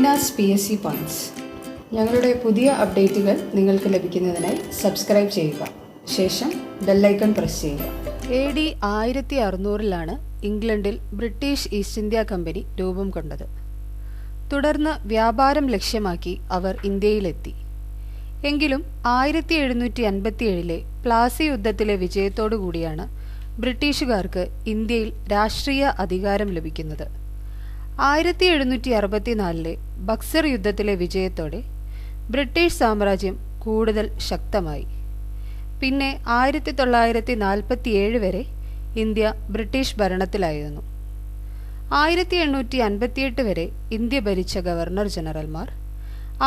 Reena's PSC points. ഞങ്ങളുടെ പുതിയ അപ്ഡേറ്റുകൾ നിങ്ങൾക്ക് ലഭിക്കുന്നതിനായി സബ്സ്ക്രൈബ് ചെയ്യുക. ശേഷം ബെല്ലൈക്കൺ പ്രസ് ചെയ്യുക. AD 1600 ഇംഗ്ലണ്ടിൽ ബ്രിട്ടീഷ് ഈസ്റ്റ് ഇന്ത്യ കമ്പനി രൂപം കൊണ്ടത്. തുടർന്ന് വ്യാപാരം ലക്ഷ്യമാക്കി അവർ ഇന്ത്യയിലെത്തി. എങ്കിലും 1757 പ്ലാസി യുദ്ധത്തിലെ വിജയത്തോടുകൂടിയാണ് ബ്രിട്ടീഷുകാർക്ക് ഇന്ത്യയിൽ രാഷ്ട്രീയ അധികാരം ലഭിക്കുന്നത്. 1764 ബക്സർ യുദ്ധത്തിലെ വിജയത്തോടെ ബ്രിട്ടീഷ് സാമ്രാജ്യം കൂടുതൽ ശക്തമായി. പിന്നെ 1947 വരെ ഇന്ത്യ ബ്രിട്ടീഷ് ഭരണത്തിലായിരുന്നു. 1858 വരെ ഇന്ത്യ ഭരിച്ച ഗവർണർ ജനറൽമാർ,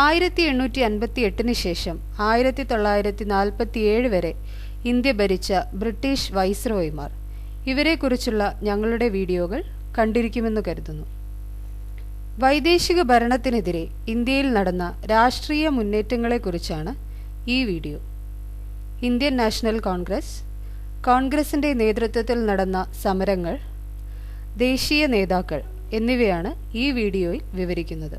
1858 ശേഷം 1947 വരെ ഇന്ത്യ ഭരിച്ച ബ്രിട്ടീഷ് വൈസ്രോയിമാർ, ഇവരെക്കുറിച്ചുള്ള ഞങ്ങളുടെ വീഡിയോകൾ കണ്ടിരിക്കുമെന്ന് കരുതുന്നു. വൈദേശിക ഭരണത്തിനെതിരെ ഇന്ത്യയിൽ നടന്ന രാഷ്ട്രീയ മുന്നേറ്റങ്ങളെക്കുറിച്ചാണ് ഈ വീഡിയോ. ഇന്ത്യൻ നാഷണൽ കോൺഗ്രസ്, കോൺഗ്രസിൻ്റെ നേതൃത്വത്തിൽ നടന്ന സമരങ്ങൾ, ദേശീയ നേതാക്കൾ എന്നിവയാണ് ഈ വീഡിയോയിൽ വിവരിക്കുന്നത്.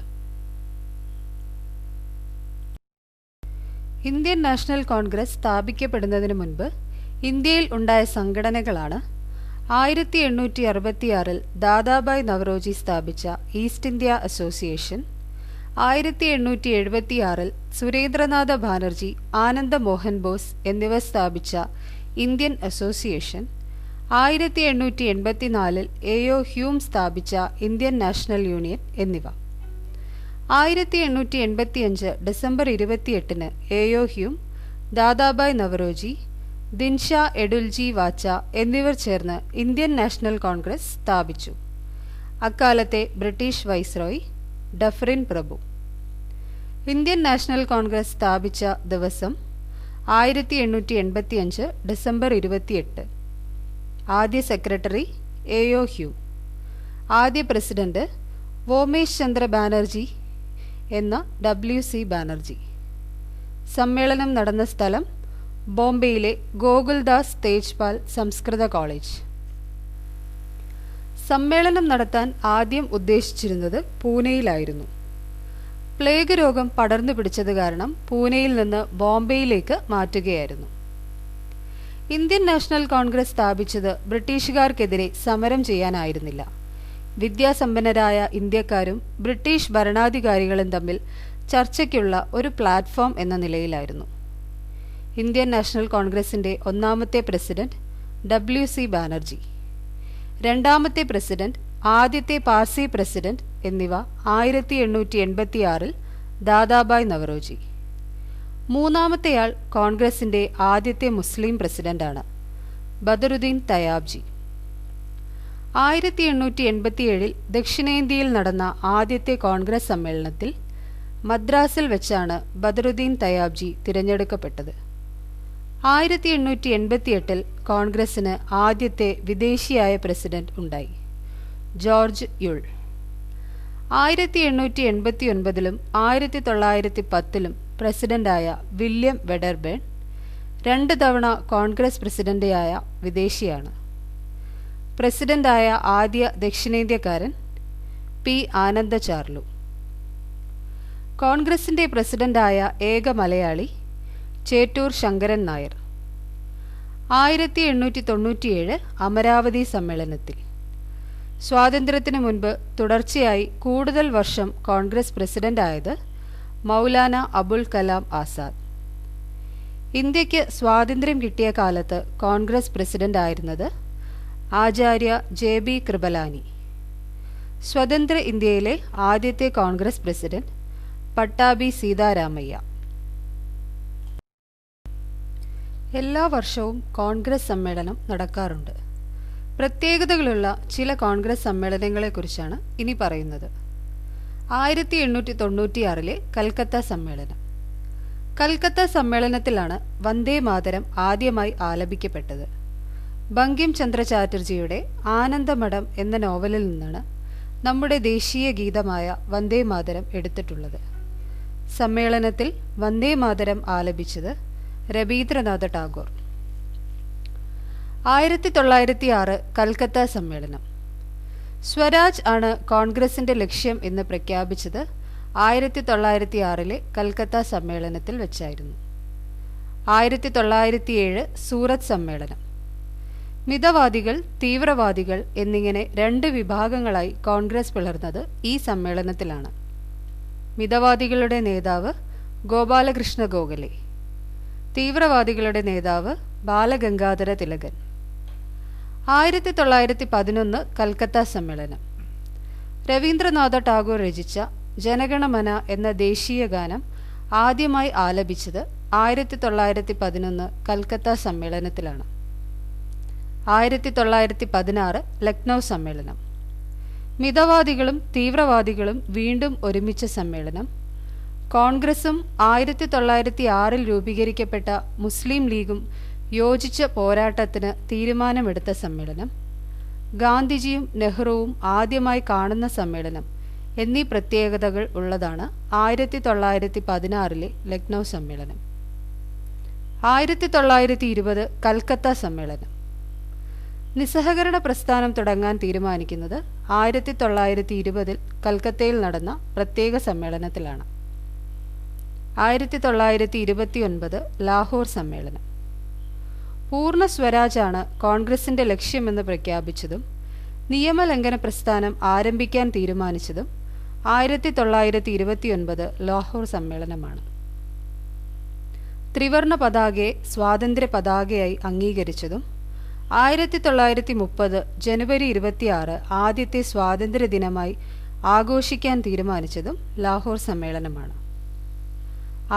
ഇന്ത്യൻ നാഷണൽ കോൺഗ്രസ് സ്ഥാപിക്കപ്പെടുന്നതിന് മുൻപ് ഇന്ത്യയിൽ ഉണ്ടായ സംഘടനകളാണ് 1866 ദാദാഭായ് നവറോജി സ്ഥാപിച്ച East India Association, 1876 Surendranath Banerjee, Ananda Mohan Bose എന്നിവർ സ്ഥാപിച്ച ഇന്ത്യൻ അസോസിയേഷൻ, 1884 AO ഹ്യൂം സ്ഥാപിച്ച ഇന്ത്യൻ നാഷണൽ യൂണിയൻ എന്നിവ. 1885 December 28 AO Hume, Dadabhai Naoroji, Dinshaw Edulji Wacha എന്നിവർ ചേർന്ന് ഇന്ത്യൻ നാഷണൽ കോൺഗ്രസ് സ്ഥാപിച്ചു. അക്കാലത്തെ ബ്രിട്ടീഷ് വൈസ്രോയി ഡഫറിൻ പ്രഭു. ഇന്ത്യൻ നാഷണൽ കോൺഗ്രസ് സ്ഥാപിച്ച ദിവസം 1885 ഡിസംബർ 28. ആദ്യ സെക്രട്ടറി AO ഹ്യൂം. ആദ്യ പ്രസിഡന്റ് വോമേഷ് ചന്ദ്ര ബാനർജി എന്ന WC ബാനർജി. സമ്മേളനം നടന്ന സ്ഥലം ബോംബെയിലെ ഗോകുൽദാസ് തേജ്പാൽ സംസ്കൃത കോളേജ്. സമ്മേളനം നടത്താൻ ആദ്യം ഉദ്ദേശിച്ചിരുന്നത് പൂനെയിലായിരുന്നു. പ്ലേഗ് രോഗം പടർന്നു പിടിച്ചത് കാരണം പൂനെയിൽ നിന്ന് ബോംബെയിലേക്ക് മാറ്റുകയായിരുന്നു. ഇന്ത്യൻ നാഷണൽ കോൺഗ്രസ് സ്ഥാപിച്ചത് ബ്രിട്ടീഷുകാർക്കെതിരെ സമരം ചെയ്യാനായിരുന്നില്ല. വിദ്യാസമ്പന്നരായ ഇന്ത്യക്കാരും ബ്രിട്ടീഷ് ഭരണാധികാരികളും തമ്മിൽ ചർച്ചയ്ക്കുള്ള ഒരു പ്ലാറ്റ്ഫോം എന്ന നിലയിലായിരുന്നു. ഇന്ത്യൻ നാഷണൽ കോൺഗ്രസിൻ്റെ ഒന്നാമത്തെ പ്രസിഡന്റ് WC ബാനർജി, രണ്ടാമത്തെ പ്രസിഡന്റ്, ആദ്യത്തെ പാർസി പ്രസിഡന്റ് എന്നിവ 1886 ദാദാഭായ് നവറോജി. മൂന്നാമത്തെയാൾ കോൺഗ്രസിൻ്റെ ആദ്യത്തെ മുസ്ലിം പ്രസിഡന്റാണ്, ബദറുദ്ദീൻ തയാബ്ജി. 1887 ദക്ഷിണേന്ത്യയിൽ നടന്ന ആദ്യത്തെ കോൺഗ്രസ് സമ്മേളനത്തിൽ മദ്രാസിൽ വെച്ചാണ് ബദറുദ്ദീൻ തയാബ്ജി തിരഞ്ഞെടുക്കപ്പെട്ടത്. 1888 കോൺഗ്രസിന് ആദ്യത്തെ വിദേശിയായ പ്രസിഡന്റ് ഉണ്ടായി, ജോർജ് യുൾ. 1889 1910 പ്രസിഡന്റായ വില്യം വെഡർബേൺ 2 തവണ കോൺഗ്രസ് പ്രസിഡന്റായ വിദേശിയാണ്. പ്രസിഡന്റായ ആദ്യ ദക്ഷിണേന്ത്യക്കാരൻ P. ആനന്ദ ചാർലു. കോൺഗ്രസിൻ്റെ പ്രസിഡന്റായ ഏക മലയാളി ചേറ്റൂർ ശങ്കരൻ നായർ. 1897 അമരാവതി സമ്മേളനത്തിൽ. സ്വാതന്ത്ര്യത്തിനു മുൻപ് തുടർച്ചയായി കൂടുതൽ വർഷം കോൺഗ്രസ് പ്രസിഡന്റായത് മൗലാന അബുൽ കലാം ആസാദ്. ഇന്ത്യക്ക് സ്വാതന്ത്ര്യം കിട്ടിയ കാലത്ത് കോൺഗ്രസ് പ്രസിഡന്റായിരുന്നത് ആചാര്യ JB കൃപലാനി. സ്വതന്ത്ര ഇന്ത്യയിലെ ആദ്യത്തെ കോൺഗ്രസ് പ്രസിഡന്റ് പട്ടാഭി സീതാരാമയ്യ. എല്ലാ വർഷവും കോൺഗ്രസ് സമ്മേളനം നടക്കാറുണ്ട്. പ്രത്യേകതകളുള്ള ചില കോൺഗ്രസ് സമ്മേളനങ്ങളെക്കുറിച്ചാണ് ഇനി പറയുന്നത്. 1896 കൽക്കത്ത സമ്മേളനം. കൽക്കത്ത സമ്മേളനത്തിലാണ് വന്ദേ മാതരം ആദ്യമായി ആലപിക്കപ്പെട്ടത്. ബങ്കിം ചന്ദ്ര ചാറ്റർജിയുടെ ആനന്ദമഠം എന്ന നോവലിൽ നിന്നാണ് നമ്മുടെ ദേശീയ ഗീതമായ വന്ദേ മാതരം എടുത്തിട്ടുള്ളത്. സമ്മേളനത്തിൽ വന്ദേ മാതരം ആലപിച്ചത് രവീന്ദ്രനാഥ ടാഗോർ. 1906 കൽക്കത്ത സമ്മേളനം. സ്വരാജ് ആണ് കോൺഗ്രസിൻ്റെ ലക്ഷ്യം എന്ന് പ്രഖ്യാപിച്ചത് 1906 കൽക്കത്ത സമ്മേളനത്തിൽ വെച്ചായിരുന്നു. 1907 സൂറത്ത് സമ്മേളനം. മിതവാദികൾ, തീവ്രവാദികൾ എന്നിങ്ങനെ രണ്ട് വിഭാഗങ്ങളായി കോൺഗ്രസ് പിളർന്നത് ഈ സമ്മേളനത്തിലാണ്. മിതവാദികളുടെ നേതാവ് ഗോപാലകൃഷ്ണ ഗോഖലെ, തീവ്രവാദികളുടെ നേതാവ് ബാലഗംഗാധര തിലകൻ. 1911 കൽക്കത്ത സമ്മേളനം. രവീന്ദ്രനാഥ ടാഗോർ രചിച്ച ജനഗണമന എന്ന ദേശീയ ഗാനം ആദ്യമായി ആലപിച്ചത് 1911 കൽക്കത്ത സമ്മേളനത്തിലാണ്. 1916 ലക്നൗ സമ്മേളനം. മിതവാദികളും തീവ്രവാദികളും വീണ്ടും ഒരുമിച്ച സമ്മേളനം. കോൺഗ്രസും 1906 രൂപീകരിക്കപ്പെട്ട മുസ്ലിം ലീഗും യോജിച്ച പോരാട്ടത്തിന് തീരുമാനമെടുത്ത സമ്മേളനം. ഗാന്ധിജിയും നെഹ്റുവും ആദ്യമായി കാണുന്ന സമ്മേളനം എന്നീ പ്രത്യേകതകൾ ഉള്ളതാണ് 1916 ലക്നൗ സമ്മേളനം. 1920 കൽക്കത്ത സമ്മേളനം. നിസ്സഹകരണ പ്രസ്ഥാനം തുടങ്ങാൻ തീരുമാനിക്കുന്നത് 1920 കൽക്കത്തയിൽ നടന്ന പ്രത്യേക സമ്മേളനത്തിലാണ്. 1929 ലാഹോർ സമ്മേളനം. പൂർണ്ണ സ്വരാജാണ് കോൺഗ്രസിന്റെ ലക്ഷ്യമെന്ന് പ്രഖ്യാപിച്ചതും നിയമലംഘന പ്രസ്ഥാനം ആരംഭിക്കാൻ തീരുമാനിച്ചതും 1929 ലാഹോർ സമ്മേളനമാണ്. ത്രിവർണ പതാകയെ സ്വാതന്ത്ര്യ പതാകയായി അംഗീകരിച്ചതും 1930 ജനുവരി 26 ആദ്യത്തെ സ്വാതന്ത്ര്യ ദിനമായി ആഘോഷിക്കാൻ തീരുമാനിച്ചതും ലാഹോർ സമ്മേളനമാണ്.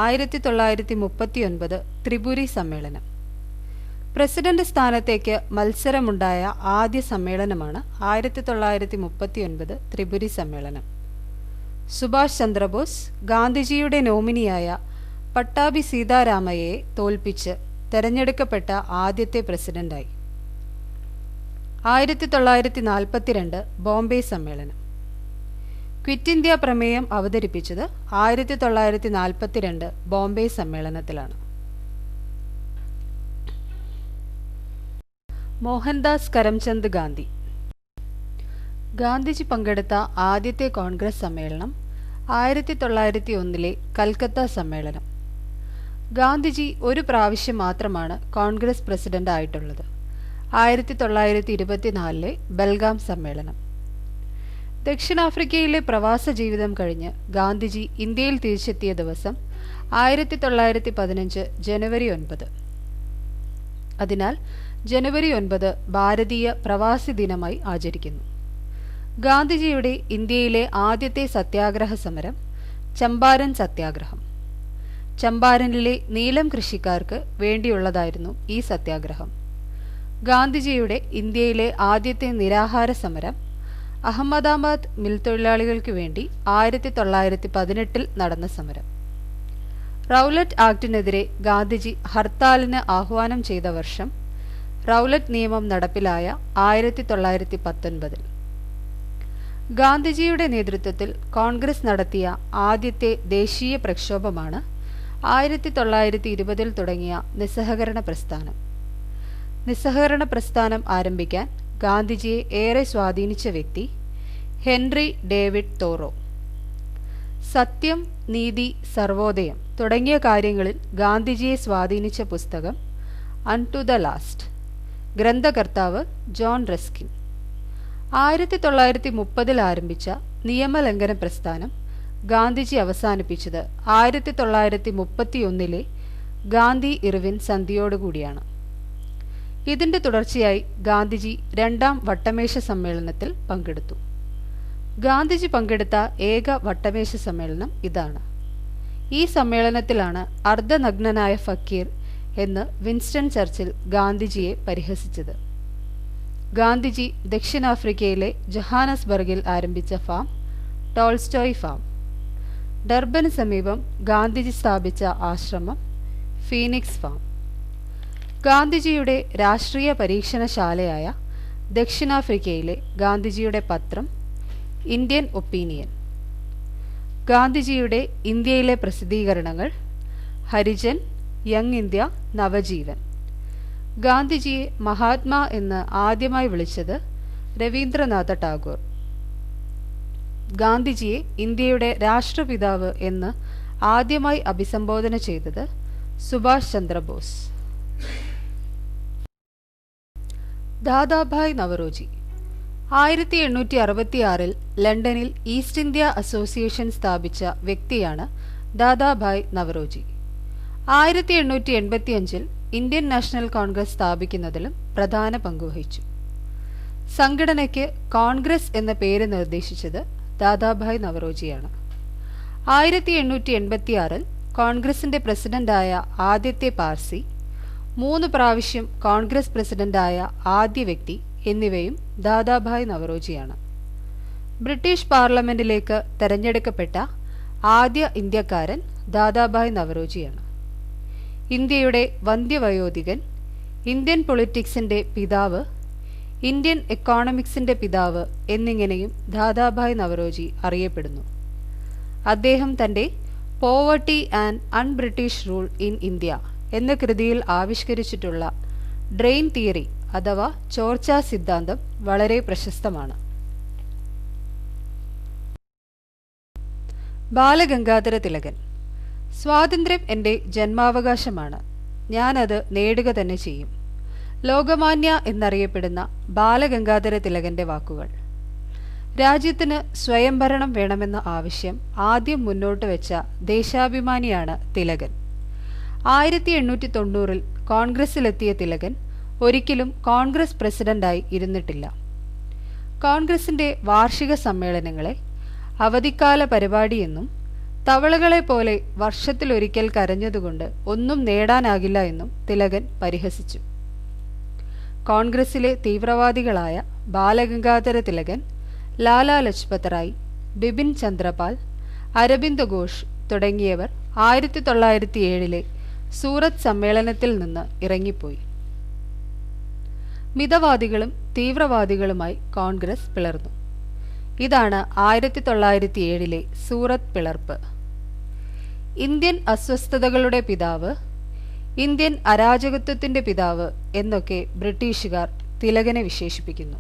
1939 ത്രിപുരി സമ്മേളനം. പ്രസിഡന്റ് സ്ഥാനത്തേക്ക് മത്സരമുണ്ടായ ആദ്യ സമ്മേളനമാണ് 1939 ത്രിപുരി സമ്മേളനം. സുഭാഷ് ചന്ദ്രബോസ് ഗാന്ധിജിയുടെ നോമിനിയായ പട്ടാഭി സീതാരാമയ്യയെ തോൽപ്പിച്ച് തെരഞ്ഞെടുക്കപ്പെട്ട ആദ്യത്തെ പ്രസിഡന്റായി. 1942 ബോംബെ സമ്മേളനം. ക്വിറ്റ് ഇന്ത്യ പ്രമേയം അവതരിപ്പിച്ചത് 1942 ബോംബെ സമ്മേളനത്തിലാണ്. മോഹൻദാസ് കരംചന്ദ് ഗാന്ധി. ഗാന്ധിജി പങ്കെടുത്ത ആദ്യത്തെ കോൺഗ്രസ് സമ്മേളനം 1901 കൽക്കത്ത സമ്മേളനം. ഗാന്ധിജി ഒരു പ്രാവശ്യം മാത്രമാണ് കോൺഗ്രസ് പ്രസിഡന്റ് ആയിട്ടുള്ളത്. 1924 ബൽഗാം സമ്മേളനം. ദക്ഷിണാഫ്രിക്കയിലെ പ്രവാസ ജീവിതം കഴിഞ്ഞ് ഗാന്ധിജി ഇന്ത്യയിൽ തിരിച്ചെത്തിയ ദിവസം 1915 ജനുവരി 9. അതിനാൽ ജനുവരി 9 ഭാരതീയ പ്രവാസി ദിനമായി ആചരിക്കുന്നു. ഗാന്ധിജിയുടെ ഇന്ത്യയിലെ ആദ്യത്തെ സത്യാഗ്രഹ സമരം ചമ്പാരൻ സത്യാഗ്രഹം. ചമ്പാരനിലെ നീലം കൃഷിക്കാർക്ക് വേണ്ടിയുള്ളതായിരുന്നു ഈ സത്യാഗ്രഹം. ഗാന്ധിജിയുടെ ഇന്ത്യയിലെ ആദ്യത്തെ നിരാഹാര സമരം അഹമ്മദാബാദ് മിൽ തൊഴിലാളികൾക്ക് വേണ്ടി 1918 നടന്ന സമരം. റൗലറ്റ് ആക്ടിനെതിരെ ഗാന്ധിജി ഹർത്താലിന് ആഹ്വാനം ചെയ്ത വർഷം റൗലറ്റ് നിയമം നടപ്പിലായ 1919. ഗാന്ധിജിയുടെ നേതൃത്വത്തിൽ കോൺഗ്രസ് നടത്തിയ ആദ്യത്തെ ദേശീയ പ്രക്ഷോഭമാണ് 1920 തുടങ്ങിയ നിസ്സഹകരണ പ്രസ്ഥാനം. നിസ്സഹകരണ പ്രസ്ഥാനം ആരംഭിക്കാൻ ഗാന്ധിജിയെ ഏറെ സ്വാധീനിച്ച വ്യക്തി ഹെൻറി ഡേവിഡ് തോറോ. സത്യം, നീതി, സർവോദയം തുടങ്ങിയ കാര്യങ്ങളിൽ ഗാന്ധിജിയെ സ്വാധീനിച്ച പുസ്തകം അൺ ടു ദ ലാസ്റ്റ്. ഗ്രന്ഥകർത്താവ് ജോൺ റസ്കിൻ. 1930 ആരംഭിച്ച നിയമലംഘന പ്രസ്ഥാനം ഗാന്ധിജി അവസാനിപ്പിച്ചത് 1931 ഗാന്ധി ഇർവിൻ സന്ധിയോടുകൂടിയാണ്. ഇതിന്റെ തുടർച്ചയായി ഗാന്ധിജി രണ്ടാം വട്ടമേശ സമ്മേളനത്തിൽ പങ്കെടുത്തു. ഗാന്ധിജി പങ്കെടുത്ത ഏക വട്ടമേശ സമ്മേളനം ഇതാണ്. ഈ സമ്മേളനത്തിലാണ് അർദ്ധനഗ്നനായ ഫക്കീർ എന്ന് വിൻസ്റ്റൺ ചർച്ചിൽ ഗാന്ധിജിയെ പരിഹസിച്ചത്. ഗാന്ധിജി ദക്ഷിണാഫ്രിക്കയിലെ ജൊഹാനസ്ബർഗിൽ ആരംഭിച്ച ഫാം ടോൾസ്റ്റോയ് ഫാം. ഡർബന് സമീപം ഗാന്ധിജി സ്ഥാപിച്ച ആശ്രമം ഫീനിക്സ് ഫാം. ഗാന്ധിജിയുടെ രാഷ്ട്രീയ പരീക്ഷണശാലയായ ദക്ഷിണാഫ്രിക്കയിലെ ഗാന്ധിജിയുടെ പത്രം ഇന്ത്യൻ ഒപ്പീനിയൻ. ഗാന്ധിജിയുടെ ഇന്ത്യയിലെ പ്രസിദ്ധീകരണങ്ങൾ ഹരിജൻ, യങ് ഇന്ത്യ, നവജീവൻ. ഗാന്ധിജിയെ മഹാത്മാ എന്ന് ആദ്യമായി വിളിച്ചത് രവീന്ദ്രനാഥ ടാഗോർ. ഗാന്ധിജിയെ ഇന്ത്യയുടെ രാഷ്ട്രപിതാവ് എന്ന് ആദ്യമായി അഭിസംബോധന ചെയ്തത് സുഭാഷ് ചന്ദ്രബോസ്. ദാദാഭായ് നവറോജി 1866 ലണ്ടനിൽ ഈസ്റ്റ് ഇന്ത്യ അസോസിയേഷൻ സ്ഥാപിച്ച വ്യക്തിയാണ് ദാദാഭായ് നവറോജി. 1885 ഇന്ത്യൻ നാഷണൽ കോൺഗ്രസ് സ്ഥാപിക്കുന്നതിലും പ്രധാന പങ്കുവഹിച്ചു. സംഘടനയ്ക്ക് കോൺഗ്രസ് എന്ന പേര് നിർദ്ദേശിച്ചത് ദാദാഭായ് നവറോജിയാണ്. 1886 കോൺഗ്രസിന്റെ പ്രസിഡന്റായ ആദ്യത്തെ പാർസി, 3 പ്രാവശ്യം കോൺഗ്രസ് പ്രസിഡന്റായ ആദ്യ വ്യക്തി എന്നിവയും ദാദാഭായ് നവറോജിയാണ്. ബ്രിട്ടീഷ് പാർലമെന്റിലേക്ക് തെരഞ്ഞെടുക്കപ്പെട്ട ആദ്യ ഇന്ത്യക്കാരൻ ദാദാഭായ് നവറോജിയാണ്. ഇന്ത്യയുടെ വന്ധ്യവയോധികൻ, ഇന്ത്യൻ പൊളിറ്റിക്സിന്റെ പിതാവ്, ഇന്ത്യൻ എക്കോണമിക്സിന്റെ പിതാവ് എന്നിങ്ങനെയും ദാദാഭായ് നവറോജി അറിയപ്പെടുന്നു. അദ്ദേഹം തന്റെ poverty and Unbritish Rule in India എന്ന കൃതിയിൽ ആവിഷ്കരിച്ചിട്ടുള്ള ഡ്രെയിൻ തിയറി അഥവാ ചോർച്ചാ സിദ്ധാന്തം വളരെ പ്രശസ്തമാണ്. ബാലഗംഗാധര തിലകൻ. സ്വാതന്ത്ര്യം എൻ്റെ ജന്മാവകാശമാണ്, ഞാനത് നേടുക തന്നെ ചെയ്യും. ലോകമാന്യ എന്നറിയപ്പെടുന്ന ബാലഗംഗാധര തിലകന്റെ വാക്കുകൾ. രാജ്യത്തിന് സ്വയംഭരണം വേണമെന്ന ആവശ്യം ആദ്യം മുന്നോട്ട് വെച്ച ദേശാഭിമാനിയാണ് തിലകൻ. 1890 കോൺഗ്രസിലെത്തിയ തിലകൻ ഒരിക്കലും കോൺഗ്രസ് പ്രസിഡന്റായി ഇരുന്നിട്ടില്ല. കോൺഗ്രസിന്റെ വാർഷിക സമ്മേളനങ്ങളെ അവധിക്കാല പരിപാടിയെന്നും തവളകളെപ്പോലെ വർഷത്തിലൊരിക്കൽ കരഞ്ഞതുകൊണ്ട് ഒന്നും നേടാനാകില്ല എന്നും തിലകൻ പരിഹസിച്ചു. കോൺഗ്രസിലെ തീവ്രവാദികളായ ബാലഗംഗാധര തിലകൻ, ലാലാ ലജ്പത് റായ്, ബിപിൻ ചന്ദ്രപാൽ, അരബിന്ദ് ഘോഷ് തുടങ്ങിയവർ 1907 സൂറത്ത് സമ്മേളനത്തിൽ നിന്ന് ഇറങ്ങിപ്പോയി. മിതവാദികളും തീവ്രവാദികളുമായി കോൺഗ്രസ് പിളർന്നു. ഇതാണ് 1907 സൂറത്ത് പിളർപ്പ്. ഇന്ത്യൻ അസ്വസ്ഥതകളുടെ പിതാവ്, ഇന്ത്യൻ അരാജകത്വത്തിന്റെ പിതാവ് എന്നൊക്കെ ബ്രിട്ടീഷുകാർ തിലകനെ വിശേഷിപ്പിക്കുന്നു.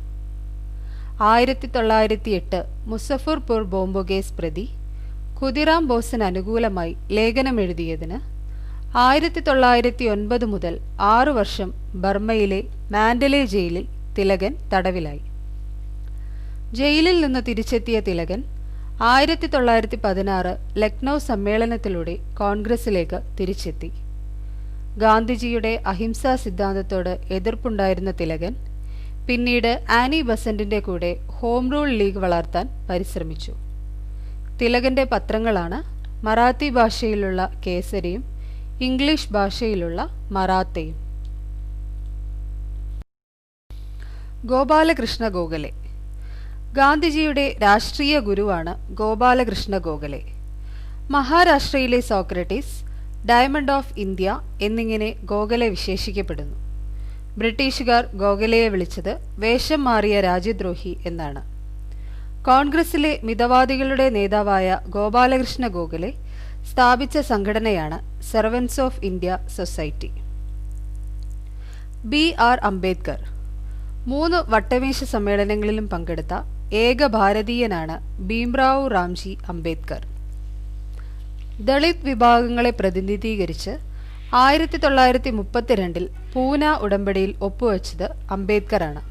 1908 മുസഫർപൂർ ബോംബ് കേസ് പ്രതി ഖുദിറാം ബോസിന് അനുകൂലമായി ലേഖനമെഴുതിയതിന് 1909 മുതൽ 6 വർഷം ബർമ്മയിലെ മാൻഡലെ ജയിലിൽ തിലകൻ തടവിലായി. ജയിലിൽ നിന്ന് തിരിച്ചെത്തിയ തിലകൻ 1916 ലക്നൗ സമ്മേളനത്തിലൂടെ കോൺഗ്രസിലേക്ക് തിരിച്ചെത്തി. ഗാന്ധിജിയുടെ അഹിംസാ സിദ്ധാന്തത്തോട് എതിർപ്പുണ്ടായിരുന്ന തിലകൻ പിന്നീട് ആനി ബസന്റിന്റെ കൂടെ ഹോം റൂൾ ലീഗ് വളർത്താൻ പരിശ്രമിച്ചു. തിലകന്റെ പത്രങ്ങളാണ് മറാത്തി ഭാഷയിലുള്ള കേസരിയും ഇംഗ്ലീഷ് ഭാഷയിലുള്ള മറാത്തയും. ഗോപാലകൃഷ്ണ ഗോഖലെ. ഗാന്ധിജിയുടെ രാഷ്ട്രീയ ഗുരുവാണ് ഗോപാലകൃഷ്ണ ഗോഖലെ. മഹാരാഷ്ട്രയിലെ സോക്രട്ടീസ്, ഡയമണ്ട് ഓഫ് ഇന്ത്യ എന്നിങ്ങനെ ഗോഖലെ വിശേഷിക്കപ്പെടുന്നു. ബ്രിട്ടീഷുകാർ ഗോഖലെയെ വിളിച്ചത് വേഷം മാറിയ രാജ്യദ്രോഹി എന്നാണ്. കോൺഗ്രസിലെ മിതവാദികളുടെ നേതാവായ ഗോപാലകൃഷ്ണ ഗോഖലെ സ്ഥാപിച്ച സംഘടനയാണ് servants of India society. B.R. Ambedkar. 3 വട്ടമേശ സമ്മേളനങ്ങളിലും പങ്കെടുത്ത ഏക ഭാരതീയനാണ് ഭീംറാവു റാംജി അംബേദ്കർ. ദളിത് വിഭാഗങ്ങളെ പ്രതിനിധീകരിച്ച് 1932 പൂന ഉടമ്പടിയിൽ ഒപ്പുവെച്ചത് അംബേദ്കറാണ്.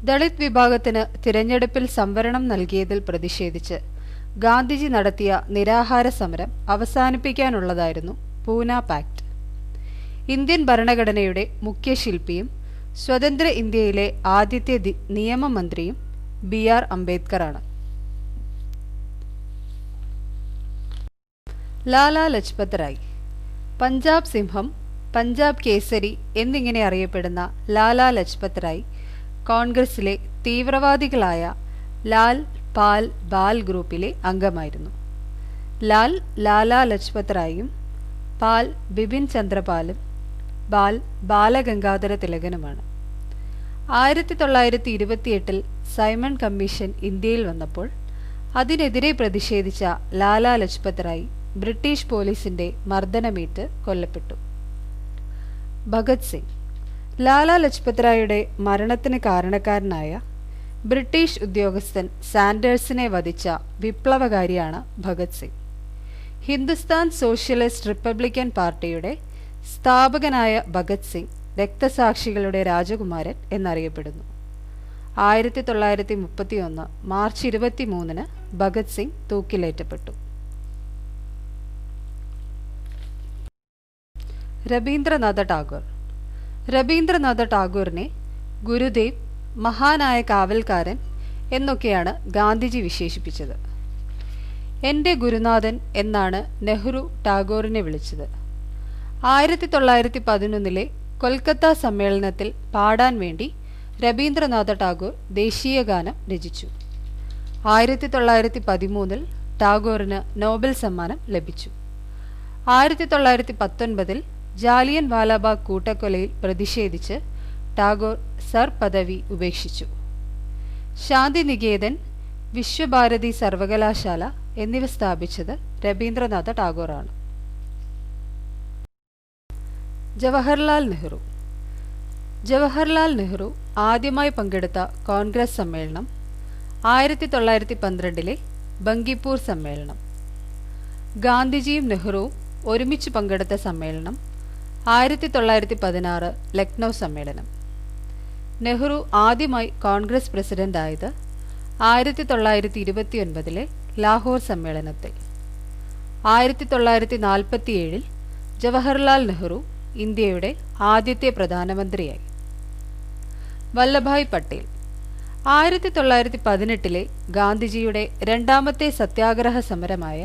ദളിത് വിഭാഗത്തിന് തിരഞ്ഞെടുപ്പിൽ സംവരണം നൽകിയതിൽ പ്രതിഷേധിച്ച് ഗാന്ധിജി നടത്തിയ നിരാഹാര സമരം അവസാനിപ്പിക്കാനുള്ളതായിരുന്നു പൂന പാക്ട്. ഇന്ത്യൻ ഭരണഘടനയുടെ മുഖ്യശില്പിയും സ്വതന്ത്ര ഇന്ത്യയിലെ ആദ്യത്തെ നിയമമന്ത്രിയും B.R. അംബേദ്കറാണ്. ലാലാ ലജ്പത് റായ്. പഞ്ചാബ് സിംഹം, പഞ്ചാബ് കേസരി എന്നിങ്ങനെ അറിയപ്പെടുന്ന ലാലാ ലജ്പത് റായ് കോൺഗ്രസിലെ തീവ്രവാദികളായ ലാൽ, പാൽ, ബാൽ ഗ്രൂപ്പിലെ അംഗമായിരുന്നു. ലാൽ ലാലാ ലജ്പത് റായും പാൽ ബിപിൻ ചന്ദ്രപാലും ബാൽ ബാലഗംഗാധര തിലകനുമാണ്. 1928 സൈമൺ കമ്മീഷൻ ഇന്ത്യയിൽ വന്നപ്പോൾ അതിനെതിരെ പ്രതിഷേധിച്ച ലാലാ ലജ്പത് റായ് ബ്രിട്ടീഷ് പോലീസിന്റെ മർദ്ദനമേറ്റ് കൊല്ലപ്പെട്ടു. ഭഗത് സിംഗ്. ലാലാ ലജ്പത് റായിയുടെ മരണത്തിന് കാരണക്കാരനായ ബ്രിട്ടീഷ് ഉദ്യോഗസ്ഥൻ സാൻഡേഴ്സിനെ വധിച്ച വിപ്ലവകാരിയാണ് ഭഗത് സിംഗ്. ഹിന്ദുസ്ഥാൻ സോഷ്യലിസ്റ്റ് റിപ്പബ്ലിക്കൻ പാർട്ടിയുടെ സ്ഥാപകനായ ഭഗത് സിംഗ് രക്തസാക്ഷികളുടെ രാജകുമാരൻ എന്നറിയപ്പെടുന്നു. 1931 മാർച്ച് 23 ഭഗത് സിംഗ് തൂക്കിലേറ്റപ്പെട്ടു. രബീന്ദ്രനാഥ ടാഗോർ. രബീന്ദ്രനാഥ ടാഗോറിനെ ഗുരുദേവ്, മഹാനായ കാവൽക്കാരൻ എന്നൊക്കെയാണ് ഗാന്ധിജി വിശേഷിപ്പിച്ചത്. എൻ്റെ ഗുരുനാഥൻ എന്നാണ് നെഹ്റു ടാഗോറിനെ വിളിച്ചത്. 1911 കൊൽക്കത്ത സമ്മേളനത്തിൽ പാടാൻ വേണ്ടി രബീന്ദ്രനാഥ ടാഗോർ ദേശീയഗാനം രചിച്ചു. 1913 ടാഗോറിന് നോബൽ സമ്മാനം ലഭിച്ചു. 1919 ജാലിയൻ വാലാബാഗ് കൂട്ടക്കൊലയിൽ പ്രതിഷേധിച്ച് ടാഗോർ സർ പദവി ഉപേക്ഷിച്ചു. ശാന്തിനികേതൻ, വിശ്വഭാരതി സർവകലാശാല എന്നിവ സ്ഥാപിച്ചത് രബീന്ദ്രനാഥ ടാഗോറാണ്. ജവഹർലാൽ നെഹ്റു. ജവഹർലാൽ നെഹ്റു ആദ്യമായി പങ്കെടുത്ത കോൺഗ്രസ് സമ്മേളനം 1912 ബങ്കിപ്പൂർ സമ്മേളനം. ഗാന്ധിജിയും നെഹ്റുവും ഒരുമിച്ച് പങ്കെടുത്ത സമ്മേളനം 1916 ലക്നൗ സമ്മേളനം. നെഹ്റു ആദ്യമായി കോൺഗ്രസ് പ്രസിഡന്റായത് 1929 ലാഹോർ സമ്മേളനത്തിൽ. 1947 ജവഹർലാൽ നെഹ്റു ഇന്ത്യയുടെ ആദ്യത്തെ പ്രധാനമന്ത്രിയായി. വല്ലഭായ് പട്ടേൽ. 1918 ഗാന്ധിജിയുടെ രണ്ടാമത്തെ സത്യാഗ്രഹ സമരമായ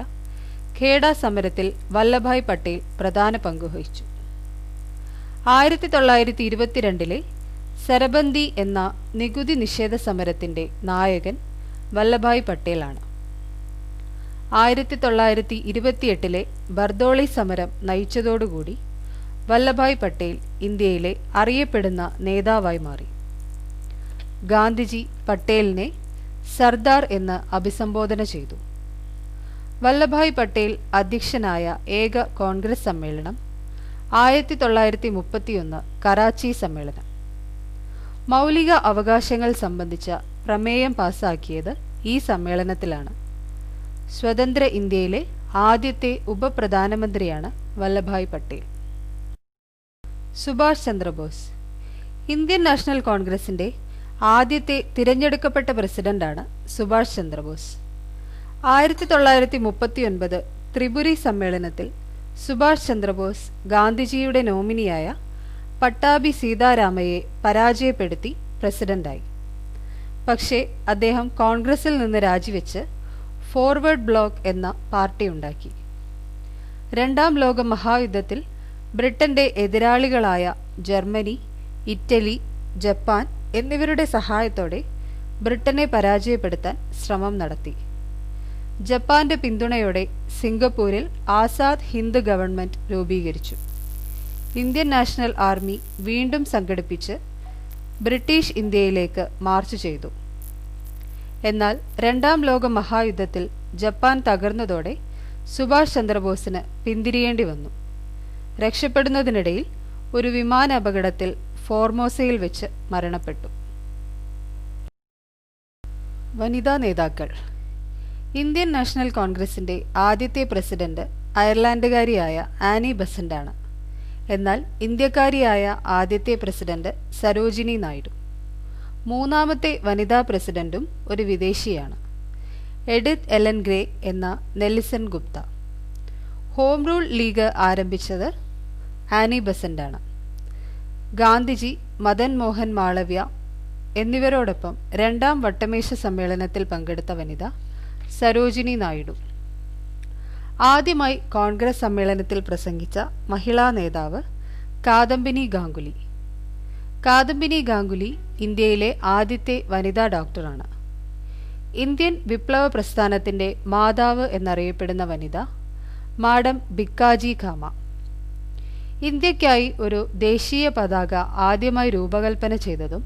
ഖേഡ സമരത്തിൽ വല്ലഭായ് പട്ടേൽ പ്രധാന പങ്കുവഹിച്ചു. 1922 സരബന്ദി എന്ന നികുതി നിഷേധ സമരത്തിൻ്റെ നായകൻ വല്ലഭായ് പട്ടേലാണ്. 1928 ബർദോളി സമരം നയിച്ചതോടുകൂടി വല്ലഭായ് പട്ടേൽ ഇന്ത്യയിലെ അറിയപ്പെടുന്ന നേതാവായി മാറി. ഗാന്ധിജി പട്ടേലിനെ സർദാർ എന്ന് അഭിസംബോധന ചെയ്തു. വല്ലഭായ് പട്ടേൽ അധ്യക്ഷനായ ഏക കോൺഗ്രസ് സമ്മേളനം 1931 കറാച്ചി സമ്മേളനം. മൗലിക അവകാശങ്ങൾ സംബന്ധിച്ച പ്രമേയം പാസാക്കിയത് ഈ സമ്മേളനത്തിലാണ്. സ്വതന്ത്ര ഇന്ത്യയിലെ ആദ്യത്തെ ഉപപ്രധാനമന്ത്രിയാണ് വല്ലഭായ് പട്ടേൽ. സുഭാഷ് ചന്ദ്രബോസ്. ഇന്ത്യൻ നാഷണൽ കോൺഗ്രസിൻ്റെ ആദ്യത്തെ തിരഞ്ഞെടുക്കപ്പെട്ട പ്രസിഡന്റാണ് സുഭാഷ് ചന്ദ്രബോസ്. 1939 ത്രിപുരി സമ്മേളനത്തിൽ സുഭാഷ് ചന്ദ്രബോസ് ഗാന്ധിജിയുടെ നോമിനിയായ പട്ടാഭി സീതാരാമയെ പരാജയപ്പെടുത്തി പ്രസിഡന്റായി. പക്ഷേ അദ്ദേഹം കോൺഗ്രസിൽ നിന്ന് രാജിവെച്ച് ഫോർവേഡ് ബ്ലോക്ക് എന്ന പാർട്ടി ഉണ്ടാക്കി. രണ്ടാം ലോക മഹായുദ്ധത്തിൽ ബ്രിട്ടന്റെ എതിരാളികളായ ജർമ്മനി, ഇറ്റലി, ജപ്പാൻ എന്നിവരുടെ സഹായത്തോടെ ബ്രിട്ടനെ പരാജയപ്പെടുത്താൻ ശ്രമം നടത്തി. ജപ്പാന്റെ പിന്തുണയോടെ സിംഗപ്പൂരിൽ ആസാദ് ഹിന്ദ് ഗവൺമെന്റ് രൂപീകരിച്ചു. ഇന്ത്യൻ നാഷണൽ ആർമി വീണ്ടും സംഘടിപ്പിച്ച് ബ്രിട്ടീഷ് ഇന്ത്യയിലേക്ക് മാർച്ച് ചെയ്തു. എന്നാൽ രണ്ടാം ലോക മഹായുദ്ധത്തിൽ ജപ്പാൻ തകർന്നതോടെ സുഭാഷ് ചന്ദ്രബോസിന് പിന്തിരിയേണ്ടി വന്നു. രക്ഷപ്പെടുന്നതിനിടയിൽ ഒരു വിമാന അപകടത്തിൽ ഫോർമോസയിൽ വെച്ച് മരണപ്പെട്ടു. വനിതാ നേതാക്കൾ. ഇന്ത്യൻ നാഷണൽ കോൺഗ്രസിൻ്റെ ആദ്യത്തെ പ്രസിഡന്റ് അയർലാൻഡുകാരിയായ ആനി ബസന്റാണ്. എന്നാൽ ഇന്ത്യക്കാരിയായ ആദ്യത്തെ പ്രസിഡന്റ് സരോജിനി നായിഡു. മൂന്നാമത്തെ വനിതാ പ്രസിഡന്റും ഒരു വിദേശിയാണ്, എഡിത്ത് എലൻ ഗ്രേ എന്ന Nelson Gupta. Home rule league ആരംഭിച്ചത് ആനി ബസന്റാണ്. ഗാന്ധിജി, മദൻ മോഹൻ മാളവ്യ എന്നിവരോടൊപ്പം രണ്ടാം വട്ടമേശ സമ്മേളനത്തിൽ പങ്കെടുത്ത വനിത സരോജിനി നായിഡു. ആദ്യമായി കോൺഗ്രസ് സമ്മേളനത്തിൽ പ്രസംഗിച്ച മഹിളാ നേതാവ് കാദംബിനി ഗാംഗുലി. കാദംബിനി ഗാംഗുലി ഇന്ത്യയിലെ ആദ്യത്തെ വനിതാ ഡോക്ടറാണ്. ഇന്ത്യൻ വിപ്ലവ പ്രസ്ഥാനത്തിൻ്റെ മാതാവ് എന്നറിയപ്പെടുന്ന വനിത മാഡം ഭിക്കാജി കാമ. ഇന്ത്യയ്ക്കായി ഒരു ദേശീയ പതാക ആദ്യമായി രൂപകൽപ്പന ചെയ്തതും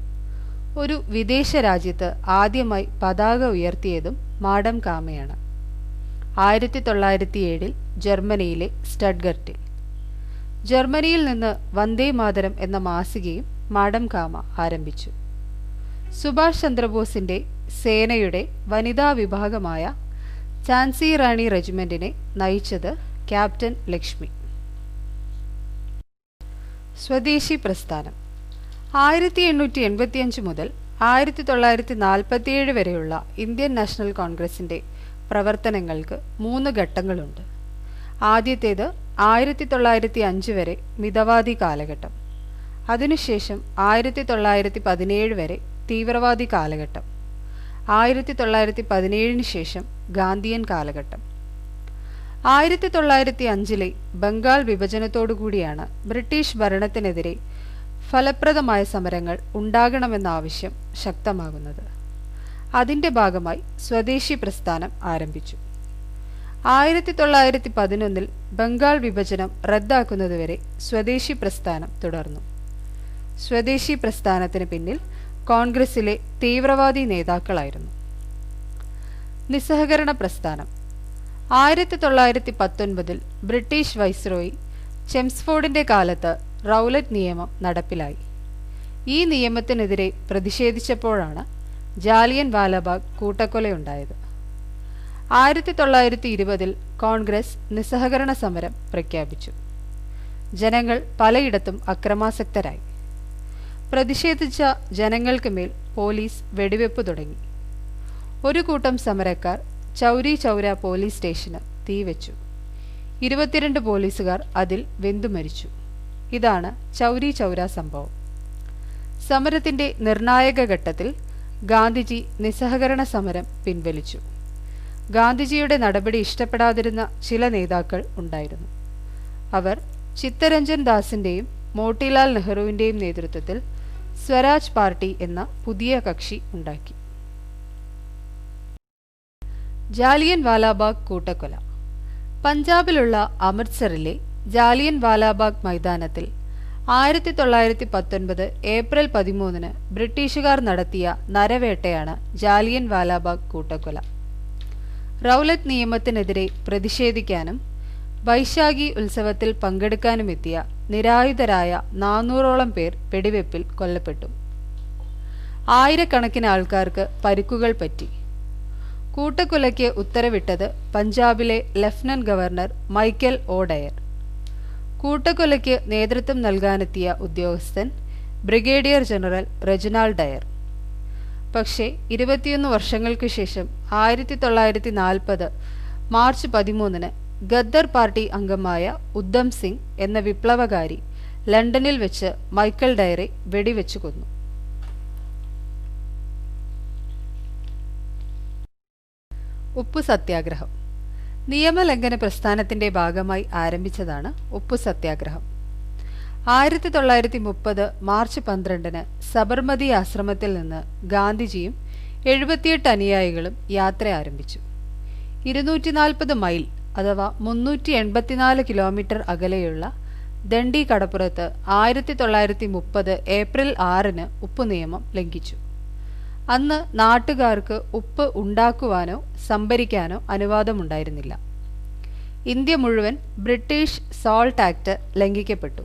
ഒരു വിദേശ രാജ്യത്ത് ആദ്യമായി പതാക ഉയർത്തിയതും മാഡം കാമയാണ്. 1907 ജർമ്മനിയിലെ സ്റ്റഡ്ഗർട്ടിൽ. ജർമ്മനിയിൽ നിന്ന് വന്ദേ മാതരം എന്ന മാസികയും മാഡം കാമ ആരംഭിച്ചു. സുഭാഷ് ചന്ദ്രബോസിന്റെ സേനയുടെ വനിതാ വിഭാഗമായ ഝാൻസി റാണി റെജിമെന്റിനെ നയിച്ചത് ക്യാപ്റ്റൻ ലക്ഷ്മി. സ്വദേശി പ്രസ്ഥാനം 1885 മുതൽ 1947 വരെയുള്ള ഇന്ത്യൻ നാഷണൽ കോൺഗ്രസിന്റെ പ്രവർത്തനങ്ങൾക്ക് 3 ഘട്ടങ്ങളുണ്ട്. ആദ്യത്തേത് 1905 വരെ മിതവാദി കാലഘട്ടം, അതിനുശേഷം 1917 വരെ തീവ്രവാദി കാലഘട്ടം, 1917 ശേഷം ഗാന്ധിയൻ കാലഘട്ടം. 1905 ബംഗാൾ വിഭജനത്തോടുകൂടിയാണ് ബ്രിട്ടീഷ് ഭരണത്തിനെതിരെ ഫലപ്രദമായ സമരങ്ങൾ ഉണ്ടാകണമെന്ന ആവശ്യം ശക്തമാകുന്നത്. അതിന്റെ ഭാഗമായി സ്വദേശി പ്രസ്ഥാനം ആരംഭിച്ചു. 1911 ബംഗാൾ വിഭജനം റദ്ദാക്കുന്നതുവരെ സ്വദേശി പ്രസ്ഥാനം തുടർന്നു. സ്വദേശി പ്രസ്ഥാനത്തിന് പിന്നിൽ കോൺഗ്രസിലെ തീവ്രവാദി നേതാക്കളായിരുന്നു. നിസ്സഹകരണ പ്രസ്ഥാനം 1919 ബ്രിട്ടീഷ് വൈസ്രോയി ചെംസ്ഫോർഡിന്റെ കാലത്ത് റൗലറ്റ് നിയമം നടപ്പിലായി. ഈ നിയമത്തിനെതിരെ പ്രതിഷേധിച്ചപ്പോഴാണ് ജാലിയൻ വാലാബാഗ് കൂട്ടക്കൊലയുണ്ടായത്. 1920 കോൺഗ്രസ് നിസ്സഹകരണ സമരം പ്രഖ്യാപിച്ചു. ജനങ്ങൾ പലയിടത്തും അക്രമാസക്തരായി. പ്രതിഷേധിച്ച ജനങ്ങൾക്ക് മേൽ പോലീസ് വെടിവെപ്പ് തുടങ്ങി. ഒരു കൂട്ടം സമരക്കാർ ചൗരി ചൗര പോലീസ് സ്റ്റേഷന് തീവെച്ചു. 22 പോലീസുകാർ അതിൽ വെന്തുമരിച്ചു. ഇതാണ് ചൗരി ചൗര സംഭവം. സമരത്തിന്റെ നിർണായക ഘട്ടത്തിൽ ഗാന്ധിജി നിസ്സഹകരണ സമരം പിൻവലിച്ചു. ഗാന്ധിജിയുടെ നടപടി ഇഷ്ടപ്പെടാതിരുന്ന ചില നേതാക്കൾ ഉണ്ടായിരുന്നു. അവർ ചിത്തരഞ്ജൻ ദാസിന്റെയും മോട്ടിലാൽ നെഹ്റുവിന്റെയും നേതൃത്വത്തിൽ സ്വരാജ് പാർട്ടി എന്ന പുതിയ കക്ഷി ഉണ്ടാക്കി. ജാലിയൻ വാലാബാഗ് കൂട്ടക്കൊല. പഞ്ചാബിലുള്ള അമൃത്സറിലെ ജാലിയൻ വാലാബാഗ് മൈതാനത്തിൽ 1919 ഏപ്രിൽ 13 ബ്രിട്ടീഷുകാർ നടത്തിയ നരവേട്ടയാണ് ജാലിയൻ വാലാബാഗ് കൂട്ടക്കൊല. റൗലറ്റ് നിയമത്തിനെതിരെ പ്രതിഷേധിക്കാനും വൈശാഖി ഉത്സവത്തിൽ പങ്കെടുക്കാനുമെത്തിയ നിരായുധരായ 400ഓളം പേർ വെടിവെപ്പിൽ കൊല്ലപ്പെട്ടു. ആയിരക്കണക്കിന് ആൾക്കാർക്ക് പരിക്കുകൾ പറ്റി. കൂട്ടക്കൊലയ്ക്ക് ഉത്തരവിട്ടത് പഞ്ചാബിലെ lieutenant governor Michael O'Dwyer. കൂട്ടക്കൊലയ്ക്ക് നേതൃത്വം നൽകാനെത്തിയ ഉദ്യോഗസ്ഥൻ ബ്രിഗേഡിയർ ജനറൽ റെജിനാൾഡ് ഡയർ. പക്ഷേ 21 വർഷങ്ങൾക്ക് ശേഷം 1940 മാർച്ച് 13 ഗദ്ദർ പാർട്ടി അംഗമായ ഉദ്ധം സിംഗ് എന്ന വിപ്ലവകാരി ലണ്ടനിൽ വെച്ച് മൈക്കൽ ഡയറെ വെടിവെച്ചു കൊന്നു. ഉപ്പു സത്യാഗ്രഹം. നിയമലംഘന പ്രസ്ഥാനത്തിന്റെ ഭാഗമായി ആരംഭിച്ചതാണ് ഉപ്പു സത്യാഗ്രഹം. 1930 മാർച്ച് 12 സബർമതി ആശ്രമത്തിൽ നിന്ന് ഗാന്ധിജിയും 78 അനുയായികളും യാത്ര ആരംഭിച്ചു. 240 മൈൽ അഥവാ 384 കിലോമീറ്റർ അകലെയുള്ള ദണ്ഡി കടപ്പുറത്ത് 1930 ഏപ്രിൽ 6 ഉപ്പു നിയമം ലംഘിച്ചു. അന്ന് നാട്ടുകാർക്ക് ഉപ്പ് ഉണ്ടാക്കുവാനോ സംഭരിക്കാനോ അനുവാദമുണ്ടായിരുന്നില്ല. ഇന്ത്യ മുഴുവൻ ബ്രിട്ടീഷ് സോൾട്ട് ആക്ട് ലംഘിക്കപ്പെട്ടു.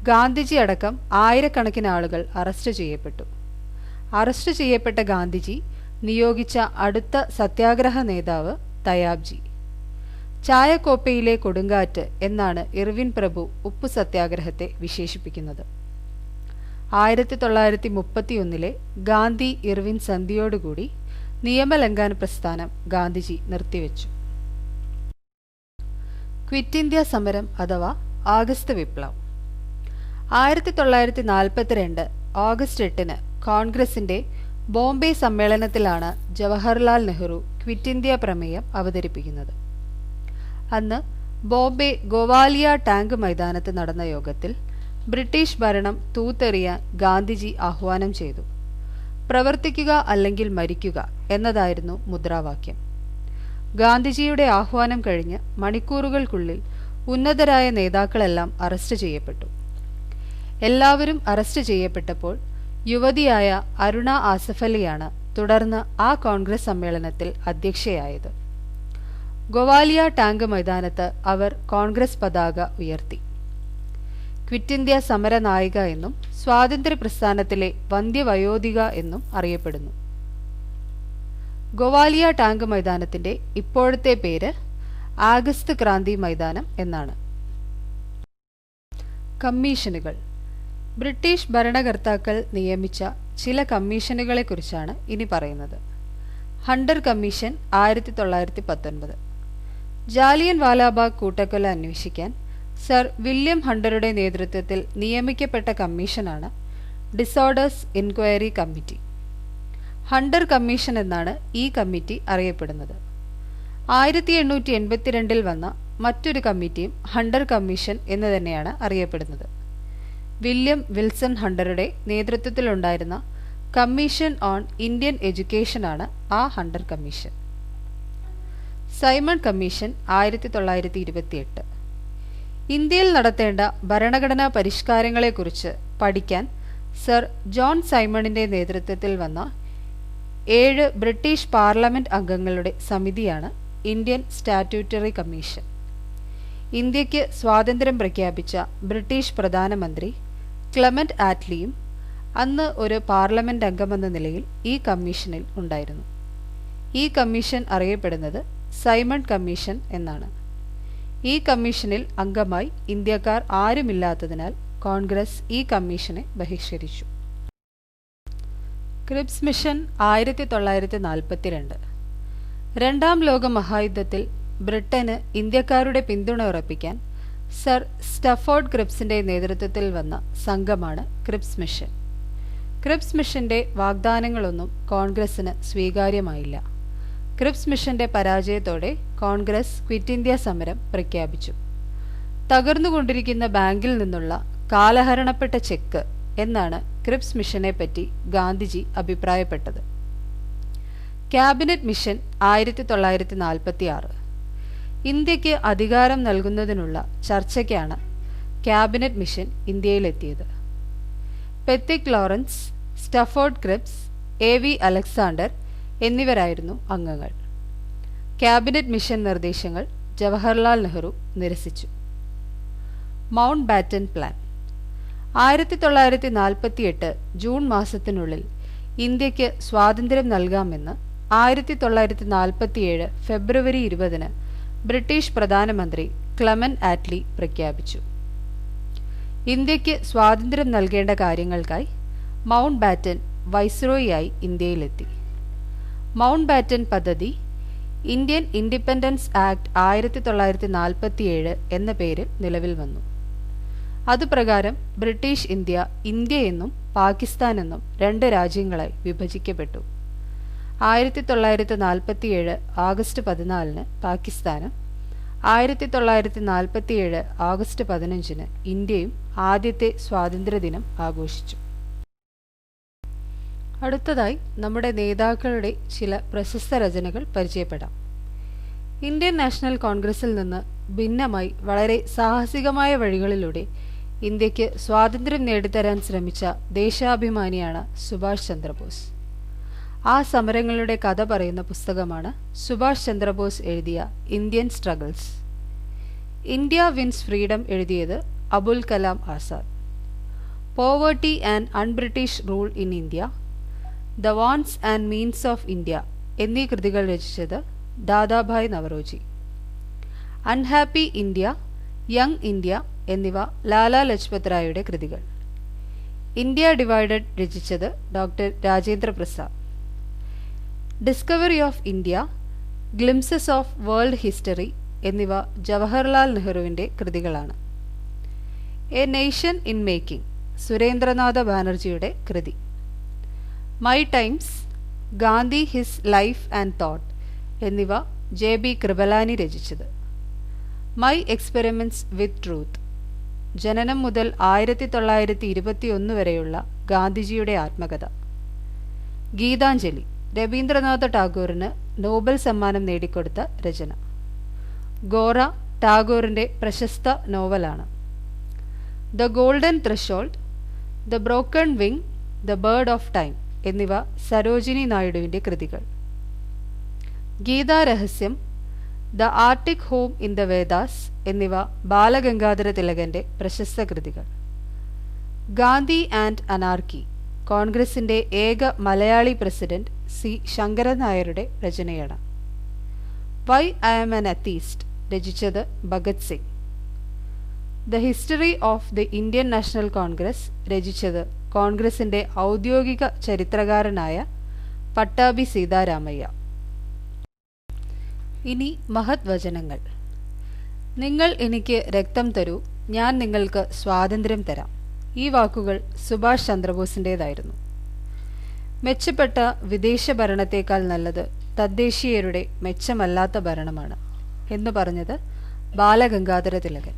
ഗാന്ധിജി അടക്കം ആയിരക്കണക്കിന് ആളുകൾ അറസ്റ്റ് ചെയ്യപ്പെട്ടു. അറസ്റ്റ് ചെയ്യപ്പെട്ട ഗാന്ധിജി നിയോഗിച്ച അടുത്ത സത്യാഗ്രഹ നേതാവ് തയാബ്ജി. ചായക്കോപ്പയിലെ കൊടുങ്കാറ്റ് എന്നാണ് ഇർവിൻ പ്രഭു ഉപ്പു സത്യാഗ്രഹത്തെ വിശേഷിപ്പിക്കുന്നത്. 1931 ഗാന്ധി ഇർവിൻ സന്ധിയോടുകൂടി നിയമലംഘന പ്രസ്ഥാനം ഗാന്ധിജി നിർത്തിവെച്ചു. ക്വിറ്റ് ഇന്ത്യ സമരം അഥവാ ആഗസ്റ്റ് വിപ്ലവം. 1942 ഓഗസ്റ്റ് 8 കോൺഗ്രസിന്റെ ബോംബെ സമ്മേളനത്തിലാണ് ജവഹർലാൽ നെഹ്റു ക്വിറ്റ് ഇന്ത്യ പ്രമേയം അവതരിപ്പിക്കുന്നത്. അന്ന് ബോംബെ ഗോവാലിയ ടാങ്ക് മൈതാനത്ത് നടന്ന യോഗത്തിൽ ബ്രിട്ടീഷ് ഭരണം തൂത്തെറിയാൻ ഗാന്ധിജി ആഹ്വാനം ചെയ്തു. പ്രവർത്തിക്കുക അല്ലെങ്കിൽ മരിക്കുക എന്നതായിരുന്നു മുദ്രാവാക്യം. ഗാന്ധിജിയുടെ ആഹ്വാനം കഴിഞ്ഞ് മണിക്കൂറുകൾക്കുള്ളിൽ ഉന്നതരായ നേതാക്കളെല്ലാം അറസ്റ്റ് ചെയ്യപ്പെട്ടു. എല്ലാവരും അറസ്റ്റ് ചെയ്യപ്പെട്ടപ്പോൾ യുവതിയായ അരുണ ആസഫലിയാണ് തുടർന്ന് ആ കോൺഗ്രസ് സമ്മേളനത്തിൽ അധ്യക്ഷയായത്. ഗോവാലിയ ടാങ്ക് മൈതാനത്ത് അവർ കോൺഗ്രസ് പതാക ഉയർത്തി. ക്വിറ്റ് ഇന്ത്യ സമര നായിക എന്നും സ്വാതന്ത്ര്യ പ്രസ്ഥാനത്തിലെ വന്ധ്യവയോധിക എന്നും അറിയപ്പെടുന്നു. ഗോവാലിയ ടാങ്ക് മൈതാനത്തിന്റെ ഇപ്പോഴത്തെ പേര് ആഗസ്റ്റ് ക്രാന്തി മൈതാനം എന്നാണ്. കമ്മീഷനുകൾ. ബ്രിട്ടീഷ് ഭരണകർത്താക്കൾ നിയമിച്ച ചില കമ്മീഷനുകളെക്കുറിച്ചാണ് ഇനി പറയുന്നത്. Hunter commission 1919. ജാലിയൻ വാലാബാഗ് കൂട്ടക്കൊല അന്വേഷിക്കാൻ സർ വില്യം ഹണ്ടറുടെ നേതൃത്വത്തിൽ നിയമിക്കപ്പെട്ട കമ്മീഷനാണ് Disorders Inquiry Committee. Hunter Commission എന്നാണ് ഈ കമ്മിറ്റി അറിയപ്പെടുന്നത്. 1882 വന്ന മറ്റൊരു കമ്മിറ്റിയും ഹണ്ടർ കമ്മീഷൻ എന്ന് തന്നെയാണ് അറിയപ്പെടുന്നത്. വില്യം വിൽസൺ ഹണ്ടറുടെ നേതൃത്വത്തിലുണ്ടായിരുന്ന കമ്മീഷൻ ഓൺ ഇന്ത്യൻ എഡ്യൂക്കേഷനാണ് ആ ഹണ്ടർ കമ്മീഷൻ. Simon commission 1928. ഇന്ത്യയിൽ നടത്തേണ്ട ഭരണഘടനാ പരിഷ്കാരങ്ങളെക്കുറിച്ച് പഠിക്കാൻ സർ ജോൺ സൈമണിന്റെ നേതൃത്വത്തിൽ വന്ന 7 ബ്രിട്ടീഷ് പാർലമെന്റ് അംഗങ്ങളുടെ സമിതിയാണ് ഇന്ത്യൻ സ്റ്റാറ്റ്യൂട്ടറി കമ്മീഷൻ. ഇന്ത്യക്ക് സ്വാതന്ത്ര്യം പ്രഖ്യാപിച്ച ബ്രിട്ടീഷ് പ്രധാനമന്ത്രി ക്ലെമന്റ് ആറ്റ്ലിയും അന്ന് ഒരു പാർലമെന്റ് അംഗമെന്ന നിലയിൽ ഈ കമ്മീഷനിൽ ഉണ്ടായിരുന്നു. ഈ കമ്മീഷൻ അറിയപ്പെടുന്നത് സൈമൺ കമ്മീഷൻ എന്നാണ്. ഈ കമ്മീഷനിൽ അംഗമായി ഇന്ത്യക്കാർ ആരുമില്ലാത്തതിനാൽ കോൺഗ്രസ് ഈ കമ്മീഷനെ ബഹിഷ്കരിച്ചു. Cripps mission 1942. രണ്ടാം ലോക മഹായുദ്ധത്തിൽ ബ്രിട്ടന് ഇന്ത്യക്കാരുടെ പിന്തുണ ഉറപ്പിക്കാൻ സർ സ്റ്റഫോർഡ് ക്രിപ്സിന്റെ നേതൃത്വത്തിൽ വന്ന സംഘമാണ് ക്രിപ്സ് മിഷൻ. ക്രിപ്സ് മിഷന്റെ വാഗ്ദാനങ്ങളൊന്നും കോൺഗ്രസിന് സ്വീകാര്യമായില്ല. ക്രിപ്സ് മിഷന്റെ പരാജയത്തോടെ കോൺഗ്രസ് ക്വിറ്റ് ഇന്ത്യ സമരം പ്രഖ്യാപിച്ചു. തകർന്നുകൊണ്ടിരിക്കുന്ന ബാങ്കിൽ നിന്നുള്ള കാലഹരണപ്പെട്ട ചെക്ക് എന്നാണ് ക്രിപ്സ് മിഷനെ പറ്റി ഗാന്ധിജി അഭിപ്രായപ്പെട്ടത്. Cabinet Mission 1946. ഇന്ത്യക്ക് അധികാരം നൽകുന്നതിനുള്ള ചർച്ചയ്ക്കാണ് ക്യാബിനറ്റ് മിഷൻ ഇന്ത്യയിലെത്തിയത്. Pethick Lawrence, Stafford Cripps, A.V. Alexander എന്നിവരായിരുന്നു അംഗങ്ങൾ. ക്യാബിനറ്റ് മിഷൻ നിർദ്ദേശങ്ങൾ ജവഹർലാൽ നെഹ്റു നിരസിച്ചു. Mount batten plan. 1948 ജൂൺ മാസത്തിനുള്ളിൽ ഇന്ത്യക്ക് സ്വാതന്ത്ര്യം നൽകാമെന്ന് 1947 ഫെബ്രുവരി 20 ബ്രിട്ടീഷ് പ്രധാനമന്ത്രി ക്ലെമന്റ് ആറ്റ്ലി പ്രഖ്യാപിച്ചു. ഇന്ത്യക്ക് സ്വാതന്ത്ര്യം നൽകേണ്ട കാര്യങ്ങൾക്കായി മൗണ്ട് ബാറ്റൻ വൈസ്രോയിയായി ഇന്ത്യയിലെത്തി. മൗണ്ട് ബാറ്റൻ പദ്ധതി ഇന്ത്യൻ ഇൻഡിപെൻഡൻസ് ആക്ട് 1947 എന്ന പേരിൽ നിലവിൽ വന്നു. അതുപ്രകാരം ബ്രിട്ടീഷ് ഇന്ത്യ ഇന്ത്യയെന്നും പാകിസ്ഥാൻ എന്നും 2 രാജ്യങ്ങളായി വിഭജിക്കപ്പെട്ടു. 1947 ആഗസ്റ്റ് 14 പാകിസ്ഥാനും 1947 ആഗസ്റ്റ് 15 ഇന്ത്യയും ആദ്യത്തെ സ്വാതന്ത്ര്യദിനം ആഘോഷിച്ചു. അടുത്തതായി നമ്മുടെ നേതാക്കളുടെ ചില പ്രശസ്ത രചനകൾ പരിചയപ്പെടാം. ഇന്ത്യൻ നാഷണൽ കോൺഗ്രസിൽ നിന്ന് ഭിന്നമായി വളരെ സാഹസികമായ വഴികളിലൂടെ ഇന്ത്യക്ക് സ്വാതന്ത്ര്യം നേടിത്തരാൻ ശ്രമിച്ച ദേശാഭിമാനിയാണ് സുഭാഷ് ചന്ദ്രബോസ്. ആ സമരങ്ങളുടെ കഥ പറയുന്ന പുസ്തകമാണ് സുഭാഷ് ചന്ദ്രബോസ് എഴുതിയ Indian Struggles. India Wins Freedom എഴുതിയത് Abul Kalam Azad. Poverty and Unbritish Rule in India, the Wants and Means of India എന്നീ കൃതികൾ രചിച്ചത് ദാദാഭായ് നവറോജി. അൺഹാപ്പി ഇന്ത്യ, യങ് ഇന്ത്യ എന്നിവ ലാലാ ലജ്പത് റായിയുടെ കൃതികൾ. ഇന്ത്യ ഡിവൈഡഡ് രചിച്ചത് doctor Rajendra Prasad. Discovery of India, Glimpses of World History എന്നിവ ജവഹർലാൽ നെഹ്റുവിൻ്റെ കൃതികളാണ്. A Nation in Making, Surendranath ബാനർജിയുടെ കൃതി. My Times, Gandhi His Life and thought എന്നിവ JB കൃപലാനി രചിച്ചത്. മൈ എക്സ്പെരിമെൻറ്റ്സ് വിത്ത് ട്രൂത്ത്, ജനനം മുതൽ 1921 വരെയുള്ള ഗാന്ധിജിയുടെ ആത്മകഥ. ഗീതാഞ്ജലി, രവീന്ദ്രനാഥ ടാഗോറിന് നോബൽ സമ്മാനം നേടിക്കൊടുത്ത രചന. ഗോറ ടാഗോറിൻ്റെ പ്രശസ്ത നോവലാണ്. The Golden Threshold, the Broken Wing, the Bird of Time എന്നിവ സരോജിനി നായിഡുവിൻ്റെ കൃതികൾ. Gitarahasya, the Arctic Home in the Vedas എന്നിവ ബാലഗംഗാധര തിലകന്റെ പ്രശസ്ത കൃതികൾ. ഗാന്ധി ആൻഡ് അനാർക്കി കോൺഗ്രസിന്റെ ഏക മലയാളി പ്രസിഡന്റ് സി ശങ്കരൻ നായരുടെ രചനയാണ്. Why I Am an Atheist രചിച്ചത് Bhagat Singh. The History of the Indian National Congress രചിച്ചത് കോൺഗ്രസിന്റെ ഔദ്യോഗിക ചരിത്രകാരനായ പട്ടാഭി സീതാരാമയ്യ. ഇനി മഹത് വചനങ്ങൾ. നിങ്ങൾ എനിക്ക് രക്തം തരൂ, ഞാൻ നിങ്ങൾക്ക് സ്വാതന്ത്ര്യം തരാം. ഈ വാക്കുകൾ സുഭാഷ് ചന്ദ്രബോസിൻ്റേതായിരുന്നു. മെച്ചപ്പെട്ട വിദേശ ഭരണത്തേക്കാൾ നല്ലത് തദ്ദേശീയരുടെ മെച്ചമല്ലാത്ത ഭരണമാണ് എന്ന് പറഞ്ഞത് ബാലഗംഗാധര തിലകൻ.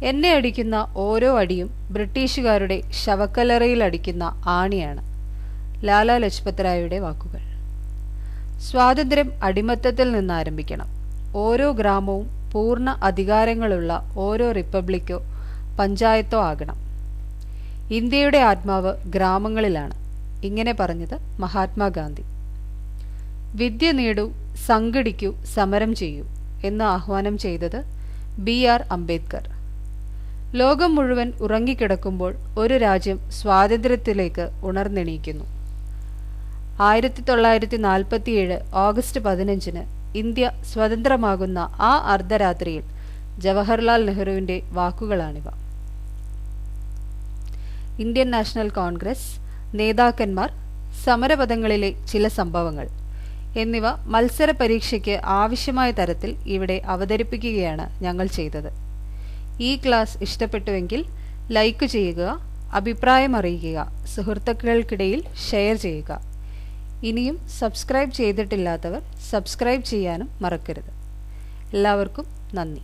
എന്നെ അടിക്കുന്ന ഓരോ അടിയും ബ്രിട്ടീഷുകാരുടെ ശവക്കല്ലറയിൽ അടിക്കുന്ന ആണിയാണ്. ലാലാ ലജ്പത് റായിയുടെ വാക്കുകൾ. സ്വാതന്ത്ര്യം അടിമത്തത്തിൽ നിന്ന് ആരംഭിക്കണം. ഓരോ ഗ്രാമവും പൂർണ്ണ അധികാരങ്ങളുള്ള ഓരോ റിപ്പബ്ലിക്കോ പഞ്ചായത്തോ ആകണം. ഇന്ത്യയുടെ ആത്മാവ് ഗ്രാമങ്ങളിലാണ്. ഇങ്ങനെ പറഞ്ഞത് മഹാത്മാഗാന്ധി. വിദ്യ നേടൂ, സംഘടിക്കൂ, സമരം ചെയ്യൂ എന്ന് ആഹ്വാനം ചെയ്തത് BR അംബേദ്കർ. ലോകം മുഴുവൻ ഉറങ്ങിക്കിടക്കുമ്പോൾ ഒരു രാജ്യം സ്വാതന്ത്ര്യത്തിലേക്ക് ഉണർന്നെണീക്കുന്നു. 1947 ഓഗസ്റ്റ് 15 ഇന്ത്യ സ്വതന്ത്രമാകുന്ന ആ അർദ്ധരാത്രിയിൽ ജവഹർലാൽ നെഹ്റുവിൻ്റെ വാക്കുകളാണിവ. ഇന്ത്യൻ നാഷണൽ കോൺഗ്രസ്, നേതാക്കന്മാർ, സമരപഥങ്ങളിലെ ചില സംഭവങ്ങൾ എന്നിവ മത്സര പരീക്ഷയ്ക്ക് ആവശ്യമായ തരത്തിൽ ഇവിടെ അവതരിപ്പിക്കുകയാണ് ഞങ്ങൾ ചെയ്തത്. ഈ ക്ലാസ് ഇഷ്ടപ്പെട്ടുവെങ്കിൽ ലൈക്ക് ചെയ്യുക, അഭിപ്രായം അറിയിക്കുക, സുഹൃത്തുക്കൾക്കിടയിൽ ഷെയർ ചെയ്യുക. ഇനിയും സബ്സ്ക്രൈബ് ചെയ്തിട്ടില്ലാത്തവർ സബ്സ്ക്രൈബ് ചെയ്യാനും മറക്കരുത്. എല്ലാവർക്കും നന്ദി.